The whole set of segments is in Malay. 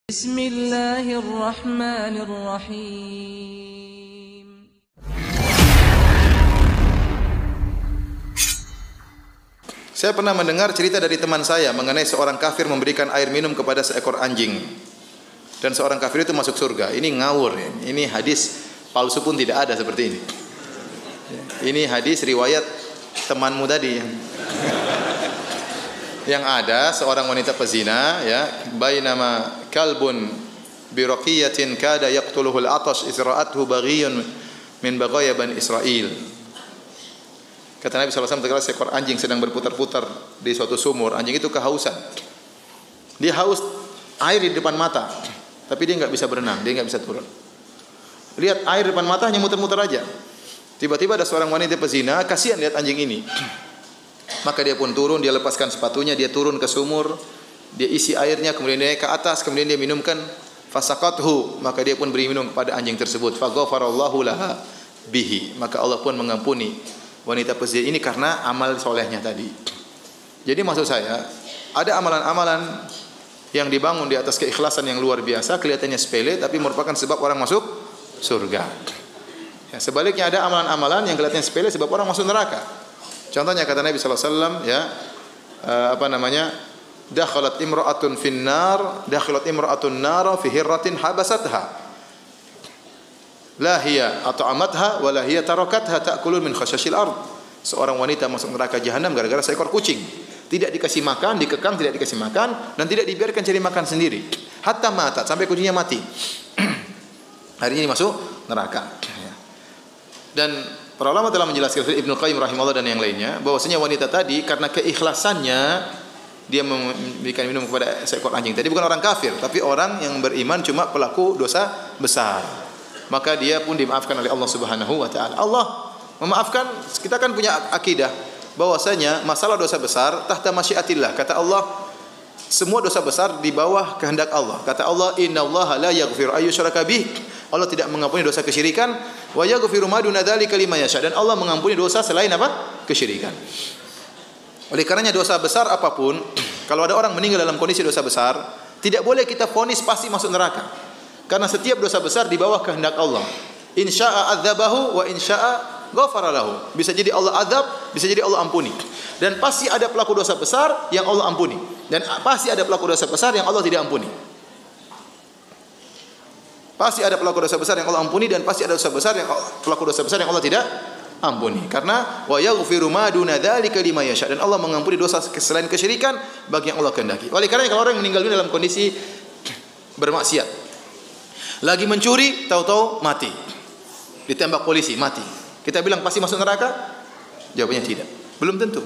Bismillahirrahmanirrahim. Saya pernah mendengar cerita dari teman saya mengenai seorang kafir memberikan air minum kepada seekor anjing. Dan seorang kafir itu masuk surga. Ini ngawur ya. Ini hadis palsu pun tidak ada seperti ini. Ini hadis riwayat temanmu tadi. Yang ada seorang wanita pezina ya, bainama kalbun biraqiyatin kada yaqtuluhu al-atash isra'athu baghiyun min baghaya bani Israil. Kata Nabi sallallahu alaihi wasallam, terkala seekor anjing sedang berputar-putar di suatu sumur. Anjing itu kehausan. Dia haus air di depan mata, tapi dia enggak bisa berenang, dia enggak bisa turun. Lihat air di depan mata hanya muter-muter aja. Tiba-tiba ada seorang wanita pezina, kasihan lihat anjing ini. Maka dia pun turun, dia lepaskan sepatunya, dia turun ke sumur, dia isi airnya, kemudian dia naik ke atas, kemudian dia minumkan, fasaqathu, maka dia pun beri minum kepada anjing tersebut. Faghafarallahu laha bihi, maka Allah pun mengampuni wanita pezina ini karena amal solehnya tadi. Jadi maksud saya, ada amalan-amalan yang dibangun di atas keikhlasan yang luar biasa, kelihatannya sepele, tapi merupakan sebab orang masuk surga. Ya, sebaliknya ada amalan-amalan yang kelihatannya sepele sebab orang masuk neraka. Contohnya kata Nabi sallallahu alaihi wasallam ya, dakhalat imra'atun nar fi hirratin habasatha. La hiya at'amatha wa la hiya tarakatha ta'kulu min khashashil ard. Seorang wanita masuk neraka jahanam gara-gara seekor kucing. Tidak dikasih makan, dikekang tidak dikasih makan dan tidak dibiarkan cari makan sendiri. Hatta mata, sampai kucingnya mati. Hari ini masuk neraka. Dan para ulama telah menjelaskan, Ibnu Qayyim rahimahullah dan yang lainnya, bahwasanya wanita tadi karena keikhlasannya dia memberikan minum kepada seekor anjing. Tadi bukan orang kafir, tapi orang yang beriman cuma pelaku dosa besar. Maka dia pun dimaafkan oleh Allah Subhanahu wa taala. Allah memaafkan. Kita kan punya akidah bahwasanya masalah dosa besar tahta masyiatillah. Kata Allah, semua dosa besar di bawah kehendak Allah. Kata Allah, innallaha la yaghfiru ayyushraka bih. Allah tidak mengampuni dosa kesyirikan, wa yaghfiru ma duna dzalika liman yasha, dan Allah mengampuni dosa selain apa? Kesyirikan. Oleh karenanya dosa besar apapun, kalau ada orang meninggal dalam kondisi dosa besar, tidak boleh kita vonis pasti masuk neraka. Karena setiap dosa besar di bawah kehendak Allah. In syaa'a adzabahu wa in syaa'a ghafara lahu. Bisa jadi Allah azab, bisa jadi Allah ampuni. Dan pasti ada pelaku dosa besar yang Allah ampuni, dan pasti ada pelaku dosa besar yang Allah tidak ampuni. Pasti ada pelaku dosa besar yang Allah ampuni, dan pasti ada dosa besar yang pelaku dosa besar yang Allah tidak ampuni. Karena wa yaghfiru ma duna dzalika liman yasha, dan Allah mengampuni dosa selain kesyirikan bagi yang Allah kehendaki. Oleh karena kalau orang yang meninggal dunia dalam kondisi bermaksiat, lagi mencuri, tahu-tahu mati, ditembak polisi, mati, kita bilang pasti masuk neraka? Jawabannya tidak. Belum tentu.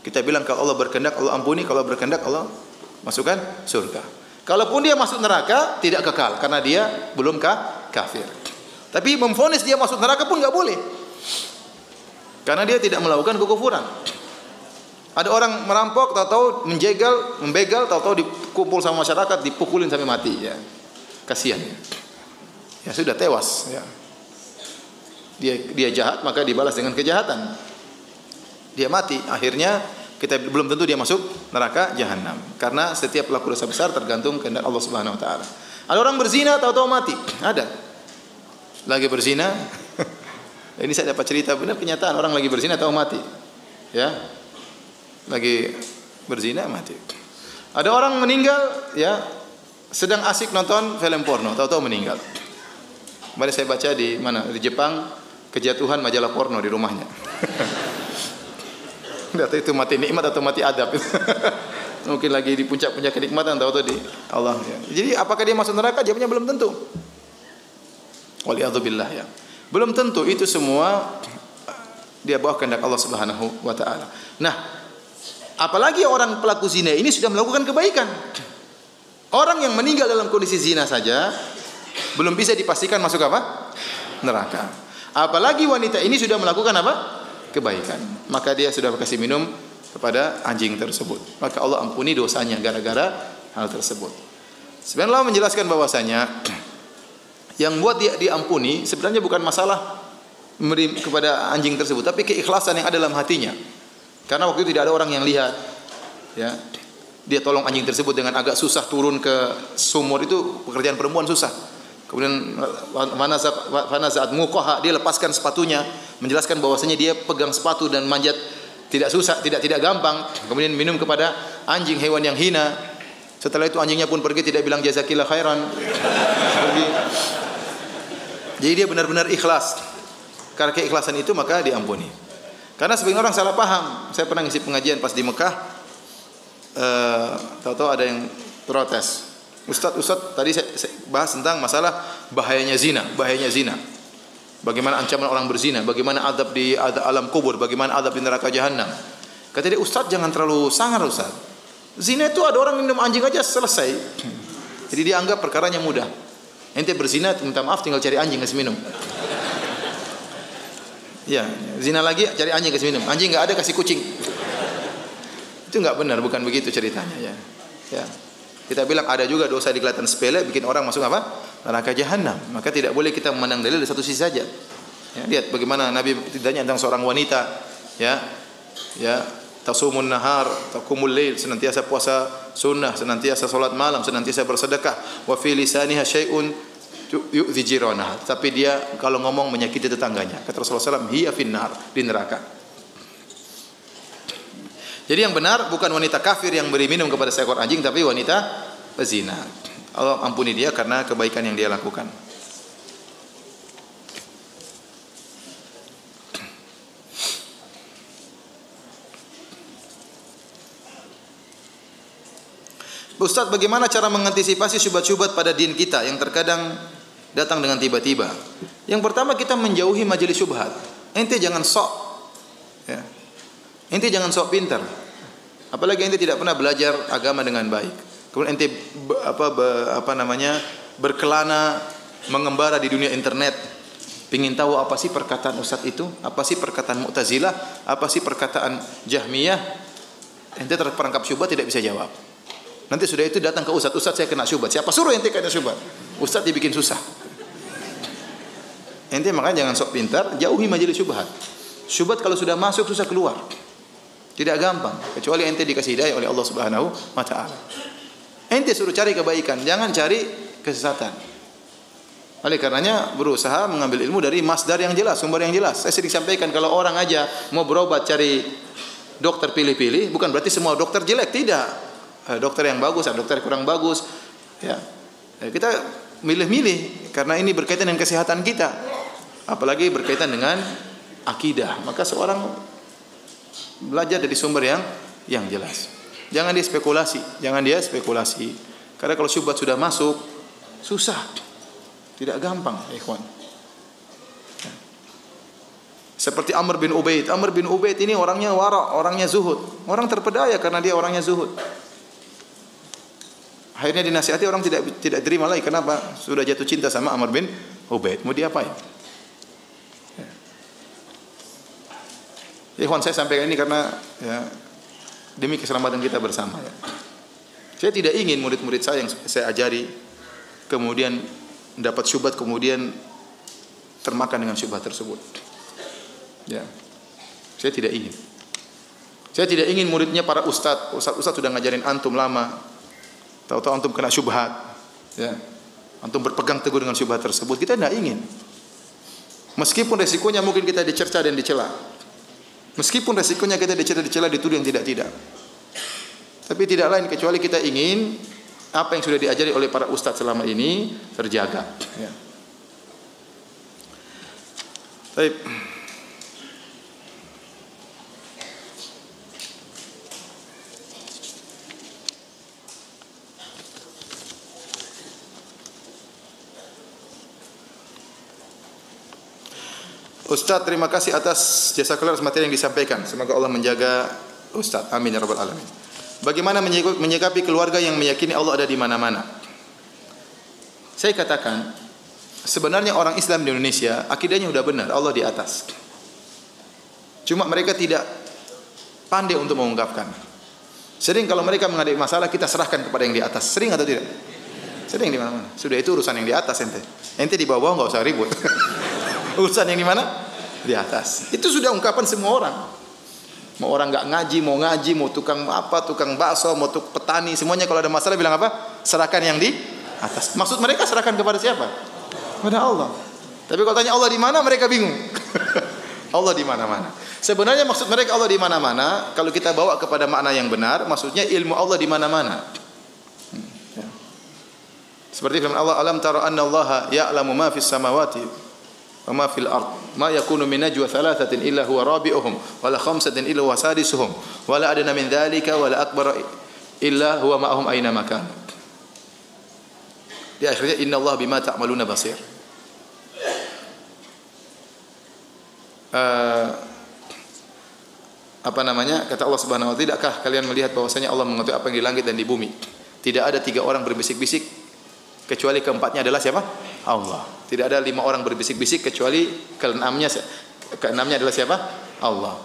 Kita bilang kalau Allah berkehendak Allah ampuni, kalau berkehendak Allah masukkan surga. Kalaupun dia masuk neraka tidak kekal karena dia belum kafir. Tapi memvonis dia masuk neraka pun enggak boleh. Karena dia tidak melakukan kekufuran. Ada orang merampok, tahu-tahu membegal, tahu-tahu dikumpul sama masyarakat, dipukulin sampai mati ya. Kasihan ya. Ya sudah tewas ya. Dia jahat maka dibalas dengan kejahatan. Dia mati, akhirnya kita belum tentu dia masuk neraka jahanam. Karena setiap pelaku dosa besar tergantung kehendak Allah Subhanahu wa taala. Ada orang berzina tahu-tahu mati. Ada. Lagi berzina. Ini saya dapat cerita benar kenyataan, orang lagi berzina tahu mati. Ya. Lagi berzina mati. Ada orang meninggal ya, sedang asik nonton film porno, tahu-tahu meninggal. Kemarin saya baca di mana? Di Jepang, kejatuhan majalah porno di rumahnya. Tidak tahu itu mati nikmat atau mati adab. Mungkin lagi di puncak-puncak kenikmatan, tahu-tahu di Allah ya. Jadi apakah dia masuk neraka? Jawabnya belum tentu. Waliyadzubillah ya. Belum tentu, itu semua dia bawah kehendak Allah Subhanahu wa taala. Nah, apalagi orang pelaku zina ini sudah melakukan kebaikan. Orang yang meninggal dalam kondisi zina saja belum bisa dipastikan masuk apa? Neraka. Apalagi wanita ini sudah melakukan apa? Kebaikan. Maka dia sudah kasih minum kepada anjing tersebut. Maka Allah ampuni dosanya gara-gara hal tersebut. Sebenarnya Allah menjelaskan bahwasanya yang buat dia diampuni sebenarnya bukan masalah memberi kepada anjing tersebut, tapi keikhlasan yang ada dalam hatinya. Karena waktu itu tidak ada orang yang lihat. Ya. dia tolong anjing tersebut dengan agak susah turun ke sumur, itu pekerjaan perempuan susah. Kemudian fana saat muqaha, dia lepaskan sepatunya, menjelaskan bahwasanya dia pegang sepatu dan manjat tidak susah, tidak gampang. Kemudian minum kepada anjing, hewan yang hina. Setelah itu anjingnya pun pergi, tidak bilang jazakillah khairan. Pergi. Jadi dia benar-benar ikhlas. Karena keikhlasan itu maka diampuni. Karena sebagian orang salah paham. Saya pernah ngisi pengajian pas di Mekah. Tahu-tahu ada yang protes. Ustaz, tadi saya bahas tentang masalah bahayanya zina. Bagaimana ancaman orang berzina, bagaimana adab di alam kubur, bagaimana adab di neraka jahanam. Kata dia, Ustaz jangan terlalu sangar Ustaz. Zina itu ada orang minum anjing aja selesai. Jadi dia anggap perkaranya mudah. Ente berzina, minta maaf tinggal cari anjing kasih minum. Ya, zina lagi cari anjing kasih minum. Anjing enggak ada kasih kucing. Itu enggak benar, bukan begitu ceritanya ya. Ya. Kita bilang ada juga dosa di kelihatan sepele bikin orang masuk apa? Neraka jahanam. Maka tidak boleh kita memandang dalil dari satu sisi saja. Ya, lihat bagaimana Nabi ditanya tentang seorang wanita, ya. Ya, tasumun nahar, taqumul lail, senantiasa puasa sunnah, senantiasa salat malam, senantiasa bersedekah. Wa fi lisaniha syai'un yu'dhi jiranah. Tapi dia kalau ngomong menyakiti tetangganya. Kata Rasulullah SAW, hiya finnar, di neraka. Jadi yang benar bukan wanita kafir yang beri minum kepada seekor anjing, tapi wanita pezina. Allah ampuni dia karena kebaikan yang dia lakukan. Ustaz, bagaimana cara mengantisipasi syubhat-syubhat pada din kita yang terkadang datang dengan tiba-tiba? Yang pertama, kita menjauhi majelis syubhat. Ente jangan sok, ya. Ente jangan sok pintar. Apalagi ente tidak pernah belajar agama dengan baik. Kemudian ente berkelana mengembara di dunia internet, pengin tahu apa sih perkataan Ustaz itu, apa sih perkataan Mu'tazilah, apa sih perkataan Jahmiyah. Ente terperangkap syubhat, tidak bisa jawab. Nanti sudah itu datang ke Ustaz, saya kena syubhat. Siapa suruh ente kena syubhat? Ustaz dibikin susah. Ente makanya jangan sok pintar, jauhi majelis syubhat. Syubhat kalau sudah masuk susah keluar. Tidak gampang, kecuali ente dikasih hidayah oleh Allah Subhanahu wa taala. Ente suruh cari kebaikan, jangan cari kesesatan. Oleh karenanya berusaha mengambil ilmu dari masdar yang jelas, sumber yang jelas. Saya sering sampaikan kalau orang aja mau berobat cari dokter pilih-pilih, bukan berarti semua dokter jelek, tidak. Dokter yang bagus, ada dokter yang kurang bagus. Ya. Kita milih-milih karena ini berkaitan dengan kesehatan kita. Apalagi berkaitan dengan akidah. Maka seorang belajar dari sumber yang jelas. Jangan dia spekulasi. Karena kalau syubhat sudah masuk, susah. Tidak gampang, ikhwan. Seperti Amr bin Ubaid. Amr bin Ubaid ini orangnya wara, orangnya zuhud. Orang terpedaya karena dia orangnya zuhud. Akhirnya dinasihati orang tidak terima lagi. Kenapa? Sudah jatuh cinta sama Amr bin Ubaid. Mau diapain? Ikhwan, saya sampaikan ini karena ya, demi keselamatan kita bersama. Ya. Saya tidak ingin murid-murid saya yang saya ajari kemudian dapat syubhat, kemudian termakan dengan syubhat tersebut. Ya. Saya tidak ingin. Saya tidak ingin muridnya para ustaz sudah ngajarin antum lama. Tahu-tahu antum kena syubhat. Ya. Antum berpegang teguh dengan syubhat tersebut. Kita tidak ingin. Meskipun resikonya mungkin kita dicerca dan dicela. Meskipun resikonya kita dicela, dituduh yang tidak-tidak. Tapi tidak lain kecuali kita ingin apa yang sudah diajari oleh para ustaz selama ini terjaga. Ya. Baik. Ustaz, terima kasih atas jasa kelas materi yang disampaikan. Semoga Allah menjaga Ustaz. Amin ya rabbal alamin. Bagaimana menyikapi keluarga yang meyakini Allah ada di mana-mana? Saya katakan, sebenarnya orang Islam di Indonesia akidahnya sudah benar, Allah di atas. Cuma mereka tidak pandai untuk mengungkapkan. Sering kalau mereka menghadapi masalah, kita serahkan kepada yang di atas. Sering atau tidak? Sering di mana-mana. Sudah itu urusan yang di atas ente. Ente di bawah enggak usah ribut. Urusan yang di mana? Di atas. Itu sudah ungkapan semua orang. Mau orang enggak ngaji, mau tukang apa, tukang bakso, mau petani, semuanya kalau ada masalah bilang apa? Serahkan yang di atas. Maksud mereka serahkan kepada siapa? Kepada Allah. Tapi kalau tanya Allah di mana, mereka bingung. Allah di mana-mana. Sebenarnya maksud mereka Allah di mana-mana, kalau kita bawa kepada makna yang benar, maksudnya ilmu Allah di mana-mana. Seperti firman Allah, "Alam tara anna Allaha ya'lamu ma fis samawati wa ma fil ard. Ma yakunu min najwa thalathatin illa huwa rabi'uhum wa la khamsatin illa huwa sadisuhum wa la adna min dhalika wa la akbar illa huwa ma'ahum aina makan." Di akhirnya innallaha bima ta'maluna basir. Apa namanya? Kata Allah Subhanahu wa taala, "Tidakkah kalian melihat bahwasanya Allah mengetahui apa yang di langit dan di bumi? Tidak ada 3 orang berbisik-bisik kecuali keempatnya adalah siapa? Allah. Tidak ada 5 orang berbisik-bisik kecuali keenamnya adalah siapa? Allah."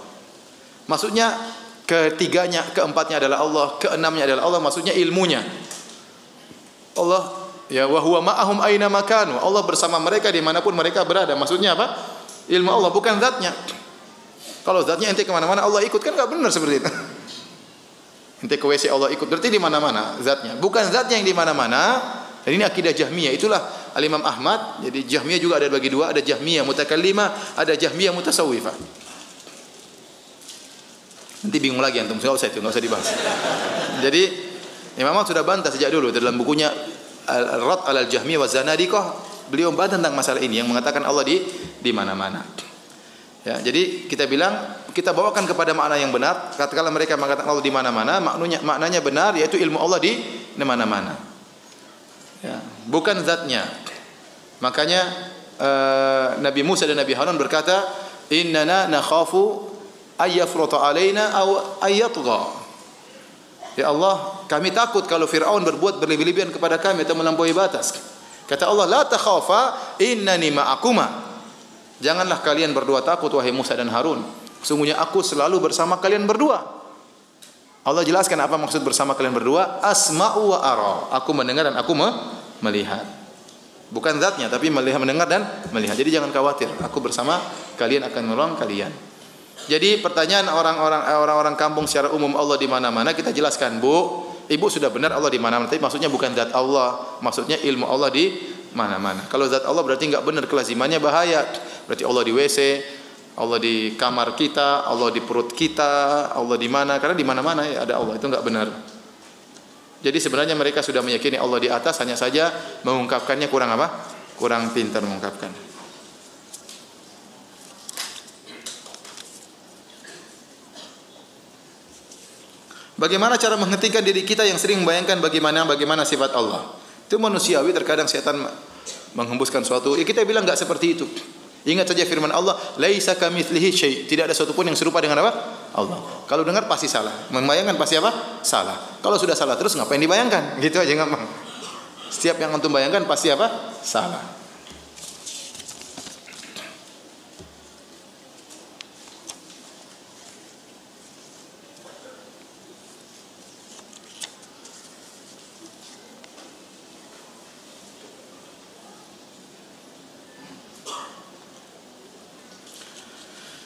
Maksudnya ketiganya, keempatnya adalah Allah, keenamnya adalah Allah, maksudnya ilmunya. Allah ya wa huwa ma'ahum aina makanu. Allah bersama mereka dimanapun mereka berada. Maksudnya apa? Ilmu Allah, bukan zatnya. Kalau zatnya ente kemana-mana Allah ikut, kan nggak benar seperti itu. Ente ke WC Allah ikut, berarti di mana-mana zatnya. Bukan zatnya yang di mana-mana. Dan ini akidah Jahmiyah. Itulah Al-Imam Ahmad. Jadi Jahmiyah juga ada bagi 2, ada Jahmiyah mutakallimah, ada Jahmiyah mutasawwifah. Nanti bingung lagi antum, enggak usah dibahas. Jadi Imam Ahmad sudah bantah sejak dulu dalam bukunya Al-Rad 'alal Jahmiyah wa Zanadiqah. Beliau membahas tentang masalah ini yang mengatakan Allah di mana-mana. Ya, jadi kita bilang kita bawakan kepada makna yang benar. Katakanlah mereka mengatakan Allah di mana-mana, maknanya benar, yaitu ilmu Allah di mana-mana. Ya, bukan zatnya. Makanya Nabi Musa dan Nabi Harun berkata, "Innana nakhafu ayyafruta alaina aw ayyatgha." Ya Allah, kami takut kalau Firaun berbuat berlebih-lebihan kepada kami atau melampaui batas. Kata Allah, "La takhafa innani ma'akuma." Janganlah kalian berdua takut wahai Musa dan Harun. Sungguhnya aku selalu bersama kalian berdua. Allah jelaskan apa maksud bersama kalian berdua. Asma'u wa ara. Aku mendengar dan aku melihat. Bukan zatnya tapi melihat, mendengar dan melihat. Jadi jangan khawatir. Aku bersama kalian akan menolong kalian. Jadi pertanyaan orang-orang kampung secara umum Allah di mana-mana, kita jelaskan, Bu, Ibu sudah benar Allah di mana-mana, tapi maksudnya bukan zat Allah, maksudnya ilmu Allah di mana-mana. Kalau zat Allah berarti enggak benar, kelazimannya bahaya. Berarti Allah di WC, Allah di kamar kita, Allah di perut kita, Allah di mana? Karena di mana-mana ya ada Allah, itu enggak benar. Jadi sebenarnya mereka sudah meyakini Allah di atas, hanya saja mengungkapkannya kurang apa? Kurang pintar mengungkapkan. Bagaimana cara menghentikan diri kita yang sering membayangkan bagaimana sifat Allah? Itu manusiawi, terkadang setan menghembuskan suatu. Ya kita bilang enggak seperti itu. Ingat saja firman Allah, "Laisa kamitslihi syai'." Tidak ada sesuatu pun yang serupa dengan apa? Allah. Kalau dengar pasti salah. Membayangkan pasti apa? Salah. Kalau sudah salah terus ngapain dibayangkan? Gitu aja gampang. Setiap yang antum bayangkan pasti apa? Salah.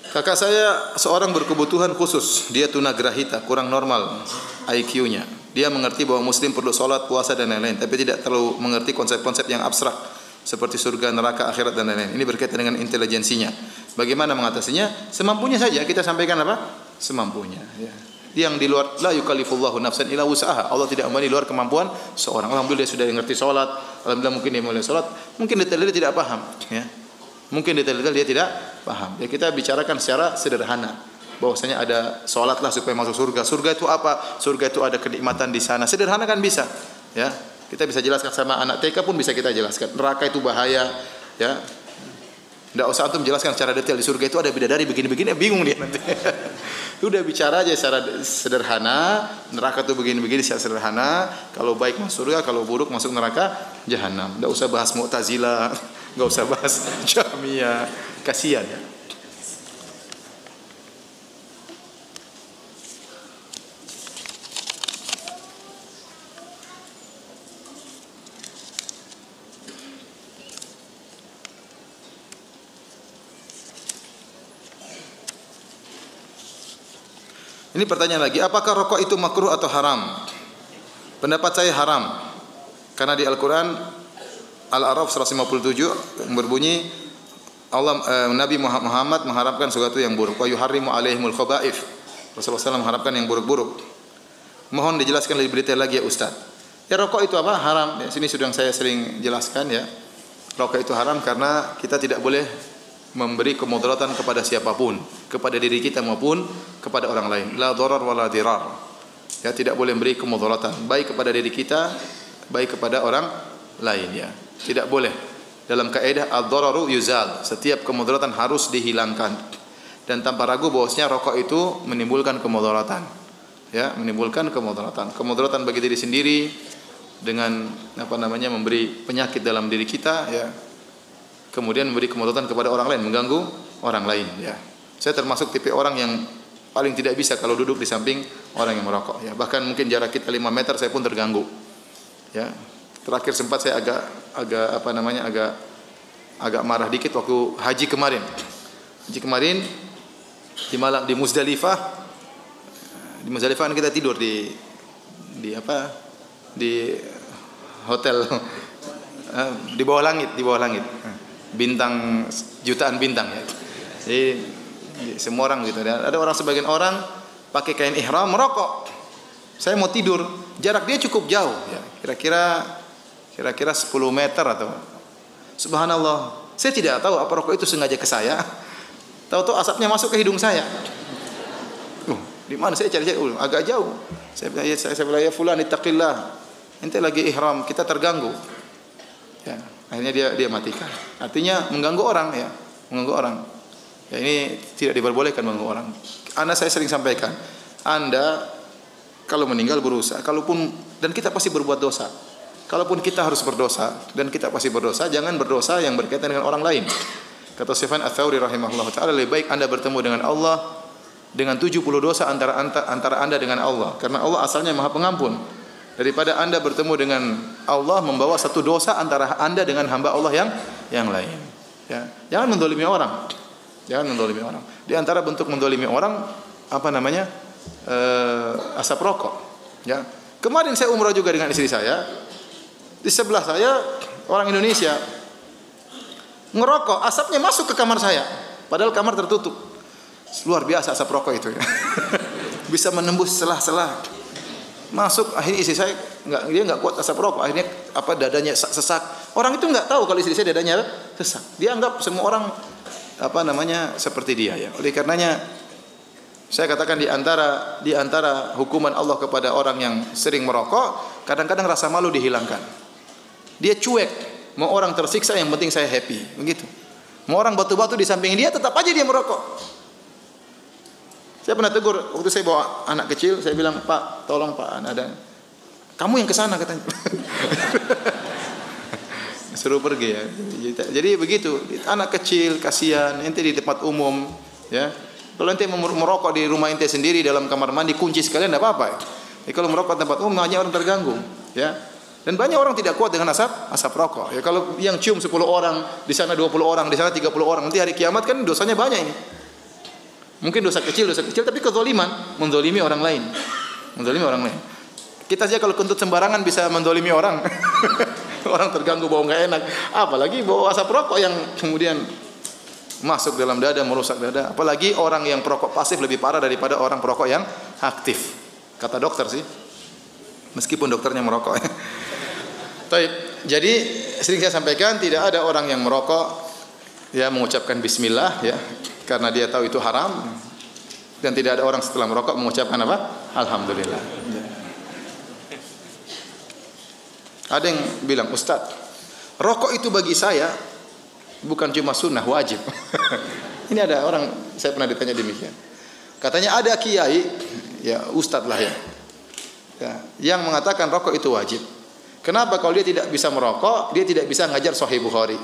Kakak saya seorang berkebutuhan khusus. Dia tunagrahita, kurang normal IQ-nya. Dia mengerti bahwa muslim perlu sholat, puasa dan lain-lain, tapi tidak terlalu mengerti konsep-konsep yang abstrak seperti surga, neraka, akhirat dan lain-lain. Ini berkaitan dengan intelijensinya. Bagaimana mengatasinya? Semampunya saja, kita sampaikan apa? Semampunya, ya. Yang di luar, la yukallifullahu nafsan illa wus'aha. Allah tidak membebani luar kemampuan seorang. Alhamdulillah dia sudah mengerti sholat. Alhamdulillah mungkin dia mulai sholat. Mungkin detail-detail tidak paham, ya. Mungkin detail-detail dia tidak paham. Ya kita bicarakan secara sederhana. Bahwasanya ada salatlah supaya masuk surga. Surga itu apa? Surga itu ada kenikmatan di sana. Sederhana kan bisa. Ya. Kita bisa jelaskan sama anak TK pun bisa kita jelaskan. Neraka itu bahaya, ya. Enggak usah antum jelaskan secara detail di surga itu ada bidadari begini-begini, bingung dia nanti. Udah bicara aja secara sederhana. Neraka itu begini-begini secara sederhana. Kalau baik masuk surga, kalau buruk masuk neraka jahanam. Enggak usah bahas Mu'tazilah. Enggak usah bahas Jahmiyah, kasihan ya. Ini pertanyaan lagi, apakah rokok itu makruh atau haram? Pendapat saya haram. Karena di Al-Qur'an Al-A'raf 157 yang berbunyi Nabi Muhammad mengharapkan sesuatu yang buruk. Wa yuharrimu alaihimul khaba'ith. Rasulullah SAW mengharapkan yang buruk-buruk. Mohon dijelaskan lebih detail lagi ya Ustaz. Ya rokok itu apa? Haram. Ya, sini sudah saya sering jelaskan ya. Rokok itu haram karena kita tidak boleh memberi kemudaratan kepada siapapun, kepada diri kita maupun kepada orang lain. La dharar wa la dirar. Ya, tidak boleh memberi kemudaratan baik kepada diri kita, baik kepada orang lain ya. Tidak boleh. Dalam kaidah ad-dhararu yuzal, setiap kemudaratan harus dihilangkan. Dan tanpa ragu bahwasanya rokok itu menimbulkan kemudaratan. Ya, menimbulkan kemudaratan. Kemudaratan bagi diri sendiri dengan memberi penyakit dalam diri kita ya. Kemudian memberi kemudaratan kepada orang lain, mengganggu orang lain ya. Saya termasuk tipe orang yang paling tidak bisa kalau duduk di samping orang yang merokok ya. Bahkan mungkin jarak kita 5 meter saya pun terganggu. Ya. Terakhir sempat saya agak marah dikit waktu haji kemarin. Haji kemarin di Muzdalifah. Di Muzdalifah kan kita tidur di hotel di bawah langit. Bintang jutaan bintang ya. Jadi semua orang gitu. Ada sebagian orang pakai kain ihram merokok. Saya mau tidur, jarak dia cukup jauh ya. Kira-kira 10 meter atau subhanallah. Saya tidak tahu apa rokok itu sengaja ke saya. Tahu-tahu asapnya masuk ke hidung saya. Di mana saya cari agak jauh. Saya bilang ya fulan ittaqillah. Ente lagi ihram, kita terganggu. Ya, akhirnya dia matikan. Artinya mengganggu orang ya, mengganggu orang. Ya ini tidak diperbolehkan mengganggu orang. Saya sering sampaikan, Anda kalau meninggal berusaha, dan kita pasti berbuat dosa. Kalaupun kita harus berdosa dan kita pasti berdosa, jangan berdosa yang berkaitan dengan orang lain. Kata Sufyan Ats-Tsauri rahimahullah taala, lebih baik Anda bertemu dengan Allah dengan 70 dosa antara Anda dengan Allah, karena Allah asalnya Maha Pengampun, daripada Anda bertemu dengan Allah membawa satu dosa antara Anda dengan hamba Allah yang lain. Ya, jangan mendolimi orang. Jangan mendolimi orang. Di antara bentuk mendolimi orang asap rokok. Ya. Kemarin saya umrah juga dengan istri saya. Di sebelah saya orang Indonesia ngerokok, asapnya masuk ke kamar saya, padahal kamar tertutup. Luar biasa asap rokok itu ya. Bisa menembus celah-celah masuk. Akhirnya istri saya dia nggak kuat asap rokok, akhirnya dadanya sesak. Orang itu nggak tahu kalau istri saya dadanya sesak. Dia anggap semua orang seperti dia ya. Oleh karenanya saya katakan di antara hukuman Allah kepada orang yang sering merokok, kadang-kadang rasa malu dihilangkan. Dia cuek, mau orang tersiksa yang penting saya happy, begitu. Mau orang batu-batu di samping dia tetap aja dia merokok. Saya pernah tegur waktu saya bawa anak kecil, saya bilang, "Pak, tolong Pak, ada kamu yang ke sana," katanya. Suruh pergi ya. Jadi begitu, anak kecil kasihan, ente di tempat umum ya. Kalau ente merokok di rumah ente sendiri dalam kamar mandi kunci sekalian enggak apa-apa. Kalau merokok tempat umum hanya orang terganggu, ya. Dan banyak orang tidak kuat dengan asap rokok. Ya kalau yang cium 10 orang, di sana 20 orang, di sana 30 orang, nanti hari kiamat kan dosanya banyak ini. Mungkin dosa kecil tapi kezaliman, menzalimi orang lain. Menzalimi orang lain. Kita saja kalau kentut sembarangan bisa menzalimi orang. Orang terganggu bau enggak enak, apalagi bau asap rokok yang kemudian masuk dalam dada, merusak dada. Apalagi orang yang perokok pasif lebih parah daripada orang perokok yang aktif. Kata dokter sih. Meskipun dokternya merokok. Baik, jadi sering saya sampaikan tidak ada orang yang merokok ya mengucapkan bismillah ya karena dia tahu itu haram, dan tidak ada orang setelah merokok mengucapkan apa? Alhamdulillah. Ya. Ada yang bilang, "Ustaz, rokok itu bagi saya bukan cuma sunnah, wajib." Ini ada orang, saya pernah ditanya demikian. Katanya ada kiai, ya ustaz lah ya, yang mengatakan rokok itu wajib. Kenapa? Kalau dia tidak bisa merokok, dia tidak bisa ngajar Sahih Bukhari.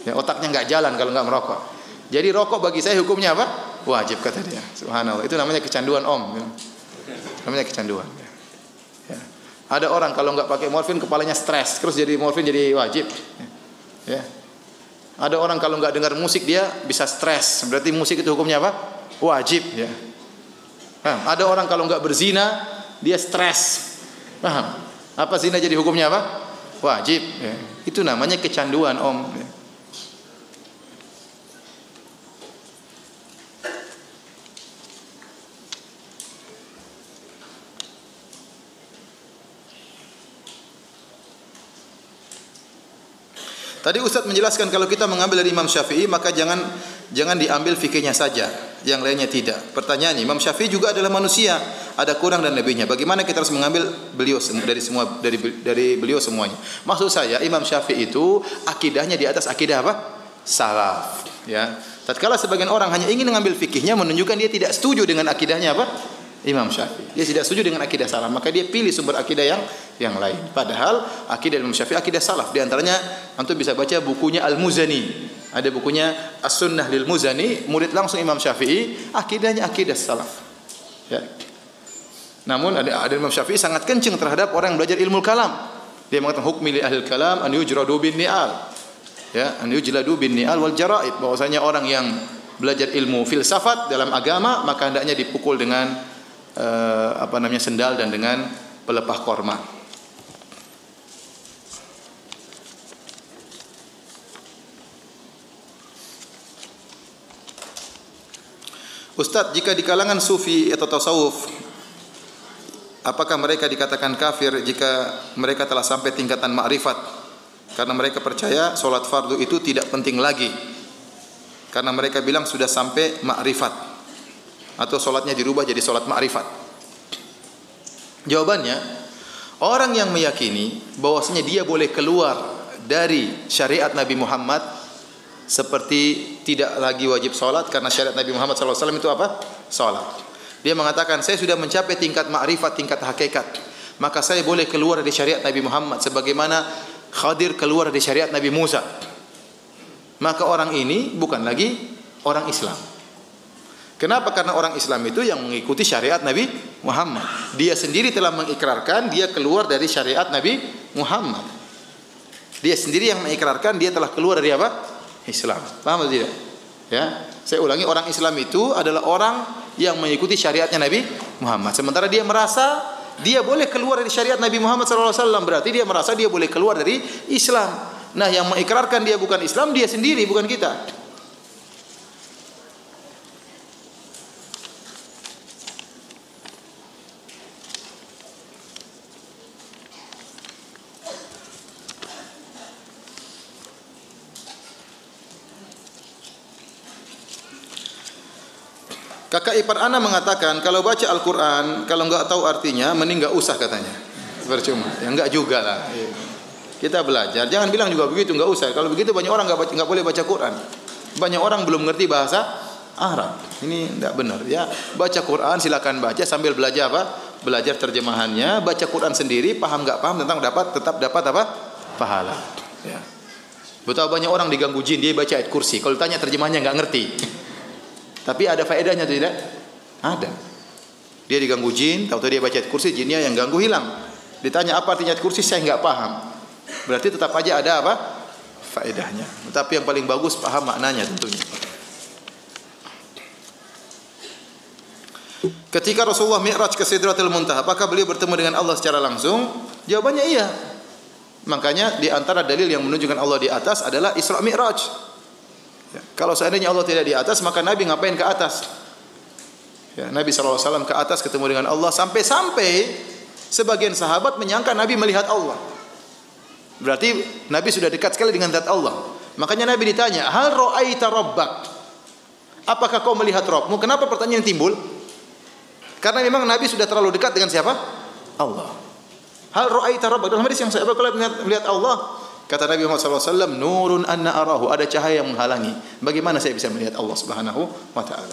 Ya, otaknya nggak jalan kalau nggak merokok. Jadi rokok bagi saya hukumnya apa? Wajib, kata dia. Subhanallah. Itu namanya kecanduan om. Namanya kecanduan. Ya. Ada orang kalau nggak pakai morfin kepalanya stres, terus jadi morfin jadi wajib. Ya. Ada orang kalau nggak dengar musik dia bisa stres. Berarti musik itu hukumnya apa? Wajib. Ya. Paham? Ada orang kalau enggak berzina, dia stres. Paham? Apa zina jadi hukumnya apa? Wajib. Ya. Itu namanya kecanduan, Om. Ya. Tadi Ustaz menjelaskan kalau kita mengambil dari Imam Syafi'i maka jangan diambil fikihnya saja, yang lainnya tidak. Pertanyaannya, Imam Syafi'i juga adalah manusia, ada kurang dan lebihnya. Bagaimana kita harus mengambil beliau dari beliau semuanya? Maksud saya Imam Syafi'i itu akidahnya di atas akidah apa? Salaf, ya. Tatkala sebagian orang hanya ingin mengambil fikihnya menunjukkan dia tidak setuju dengan akidahnya apa? Imam Syafi'i. Dia tidak setuju dengan akidah salaf, maka dia pilih sumber akidah yang lain. Padahal akidah Imam Syafi'i akidah salaf. Di antaranya antum bisa baca bukunya Al-Muzani. Ada bukunya As-Sunnah lil Muzani, murid langsung Imam Syafi'i, akidahnya akidah salaf. Ya. Namun ada Imam Syafi'i sangat kencing terhadap orang yang belajar ilmu kalam. Dia mengatakan hukmi li ahli kalam an yujradu bin ni'al. Ya, an yujladu bin ni'al wal jara'id. Bahwasanya orang yang belajar ilmu filsafat dalam agama maka hendaknya dipukul dengan sendal dan dengan pelepah korma. Ustaz, jika di kalangan sufi atau tasawuf, apakah mereka dikatakan kafir jika mereka telah sampai tingkatan ma'rifat? Karena mereka percaya solat fardu itu tidak penting lagi. Karena mereka bilang sudah sampai ma'rifat. Atau solatnya dirubah jadi solat ma'rifat. Jawabannya, orang yang meyakini bahwasanya dia boleh keluar dari syariat Nabi Muhammad seperti tidak lagi wajib solat karena syariat Nabi Muhammad SAW itu apa? Solat. Dia mengatakan saya sudah mencapai tingkat ma'rifat, tingkat hakikat, maka saya boleh keluar dari syariat Nabi Muhammad sebagaimana Khadir keluar dari syariat Nabi Musa. Maka orang ini bukan lagi orang Islam. Kenapa? Karena orang Islam itu yang mengikuti syariat Nabi Muhammad. Dia sendiri telah mengikrarkan dia keluar dari syariat Nabi Muhammad. Dia sendiri yang mengikrarkan dia telah keluar dari apa? Islam. Paham atau tidak? Ya, saya ulangi, orang Islam itu adalah orang yang mengikuti syariatnya Nabi Muhammad. Sementara dia merasa dia boleh keluar dari syariat Nabi Muhammad SAW, berarti dia merasa dia boleh keluar dari Islam. Nah, yang mengikrarkan dia bukan Islam, dia sendiri, bukan kita. Kakak ipar ana mengatakan kalau baca Al-Quran kalau enggak tahu artinya mending enggak usah katanya. Percuma. Ya enggak juga lah. Kita belajar. Jangan bilang juga begitu, enggak usah. Kalau begitu banyak orang enggak boleh baca Quran. Banyak orang belum mengerti bahasa Arab. Ini enggak benar ya. Baca Quran silakan baca sambil belajar apa? Belajar terjemahannya, baca Quran sendiri, paham enggak paham tetap dapat apa? Pahala. Ya. Betapa banyak orang diganggu jin dia baca ayat kursi. Kalau tanya terjemahannya enggak ngerti. Tapi ada faedahnya tidak? Ada. Dia diganggu jin, tahu-tahu dia baca ayat kursi, jinnya yang ganggu hilang. Ditanya apa artinya ayat kursi, saya enggak paham. Berarti tetap aja ada apa? Faedahnya. Tapi yang paling bagus paham maknanya tentunya. Ketika Rasulullah Mi'raj ke Sidratul Muntaha, apakah beliau bertemu dengan Allah secara langsung? Jawabannya iya. Makanya di antara dalil yang menunjukkan Allah di atas adalah Isra Mi'raj. Ya, kalau seandainya Allah tidak di atas, maka Nabi ngapain ke atas? Ya, Nabi SAW ke atas ketemu dengan Allah sampai-sampai sebagian sahabat menyangka Nabi melihat Allah. Berarti Nabi sudah dekat sekali dengan zat Allah. Makanya Nabi ditanya, "Hal ra'aita rabbak?" Apakah kau melihat Rabbmu? Kenapa pertanyaan timbul? Karena memang Nabi sudah terlalu dekat dengan siapa? Allah. Hal ra'aita rabbak? Dalam hadis yang saya baca melihat Allah. Kata Nabi Muhammad SAW, nurun anna arahu, ada cahaya yang menghalangi. Bagaimana saya bisa melihat Allah Subhanahu wa taala?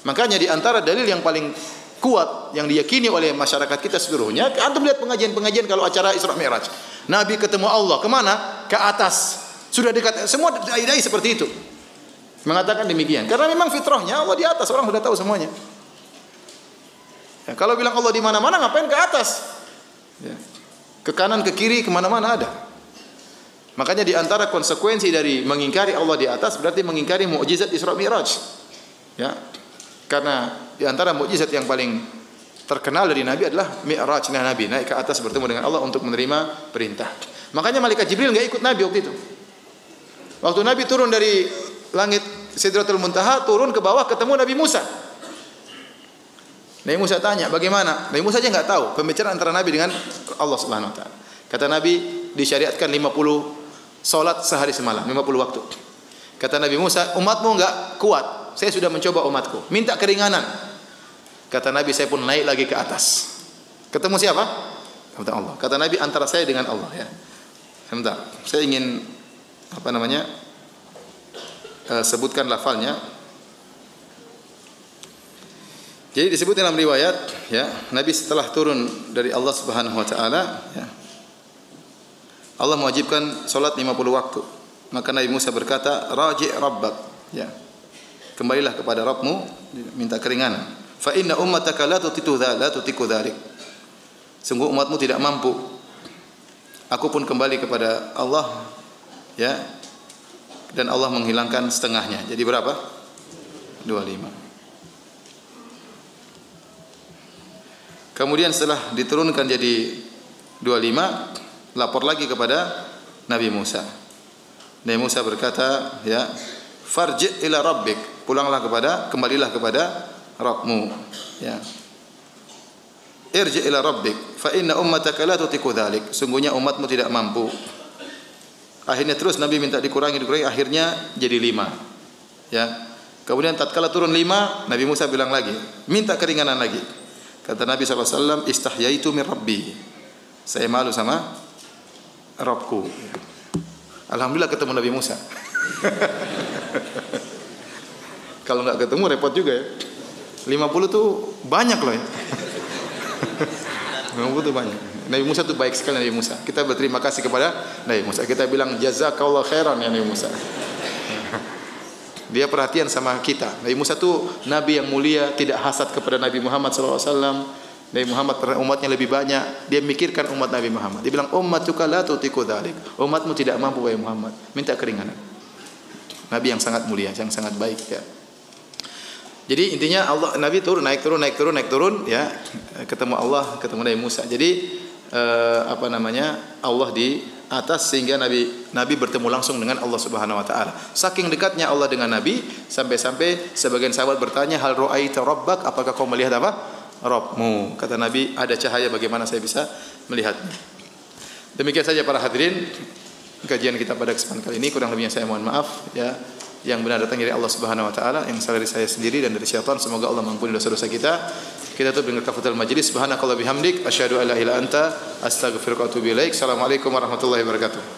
Makanya di antara dalil yang paling kuat yang diyakini oleh masyarakat kita seluruhnya, antum lihat pengajian-pengajian kalau acara Isra Mi'raj. Nabi ketemu Allah, kemana? Ke atas. Sudah dekat. Semua dai-dai seperti itu. Mengatakan demikian. Karena memang fitrahnya Allah di atas, orang sudah tahu semuanya. Ya, kalau bilang Allah di mana-mana, ngapain ke atas? Ya. Ke kanan, ke kiri, kemana-mana ada. Makanya di antara konsekuensi dari mengingkari Allah di atas berarti mengingkari mukjizat Isra Mi'raj. Ya. Karena di antara mukjizat yang paling terkenal dari Nabi adalah mi'rajnya Nabi, naik ke atas bertemu dengan Allah untuk menerima perintah. Makanya malaikat Jibril enggak ikut Nabi waktu itu. Waktu Nabi turun dari langit Sidratul Muntaha, turun ke bawah ketemu Nabi Musa. Nabi Musa tanya, bagaimana? Nabi Musa aja enggak tahu pembicaraan antara Nabi dengan Allah Subhanahu wa taala. Kata Nabi, disyariatkan 50 salat sehari semalam, 50 waktu. Kata Nabi Musa, umatmu enggak kuat. Saya sudah mencoba umatku. Minta keringanan. Kata Nabi, saya pun naik lagi ke atas. Ketemu siapa? Kata Allah. Kata Nabi, antara saya dengan Allah ya. Sebentar, saya ingin sebutkan lafalnya. Jadi disebut dalam riwayat ya, Nabi setelah turun dari Allah Subhanahu wa taala ya, Allah mewajibkan salat 50 waktu. Maka Nabi Musa berkata, "Raji' rabbak." Ya. Kembalilah kepada Rabbmu, minta keringanan. Fa inna ummataka la tutiku dzalik. Sungguh umatmu tidak mampu. Aku pun kembali kepada Allah ya. Dan Allah menghilangkan setengahnya. Jadi berapa? 25. Kemudian setelah diturunkan jadi 25, lapor lagi kepada Nabi Musa. Nabi Musa berkata, ya, farji' ila rabbik, kembalilah kepada Rabbmu, ya. Irji' ila rabbik, fa inna ummataka la tutiku dzalik. Sungguhnya umatmu tidak mampu. Akhirnya terus Nabi minta dikurangi, akhirnya jadi 5. Ya. Kemudian tatkala turun 5, Nabi Musa bilang lagi, minta keringanan lagi. Kata Nabi SAW, istahyaitu min rabbi. Saya malu sama Rabbku. Alhamdulillah ketemu Nabi Musa. Kalau enggak ketemu repot juga ya. 50 tuh banyak loh ya. 50 tuh banyak. Nabi Musa tuh baik sekali Nabi Musa. Kita berterima kasih kepada Nabi Musa. Kita bilang jazakallahu khairan ya Nabi Musa. Dia perhatian sama kita. Nabi Musa tuh nabi yang mulia, tidak hasad kepada Nabi Muhammad SAW. Nabi Muhammad umatnya lebih banyak, dia mikirkan umat Nabi Muhammad. Dia bilang ummatuka la tutiku dzalik. Umatmu tidak mampu wahai Muhammad, minta keringanan. Nabi yang sangat mulia, yang sangat baik ya. Jadi intinya Nabi turun naik turun ya, ketemu Allah, ketemu Nabi Musa. Jadi Allah di atas sehingga Nabi bertemu langsung dengan Allah Subhanahu wa taala. Saking dekatnya Allah dengan Nabi sampai-sampai sebagian sahabat bertanya, hal ra'aita rabbak, apakah kau melihat apa? Rabbmu. Kata Nabi, ada cahaya, bagaimana saya bisa melihatnya. Demikian saja para hadirin kajian kita pada kesempatan kali ini. Kurang lebihnya saya mohon maaf ya. Yang benar datang dari Allah Subhanahu wa taala, yang salah dari saya sendiri dan dari syaitan. Semoga Allah mengampuni dosa-dosa kita. Kita tutup dengan kafatul majlis. Subhanakallah bihamdik asyhadu an la ilaha illa anta astaghfiruka wa atubu ilaik. Assalamualaikum warahmatullahi wabarakatuh.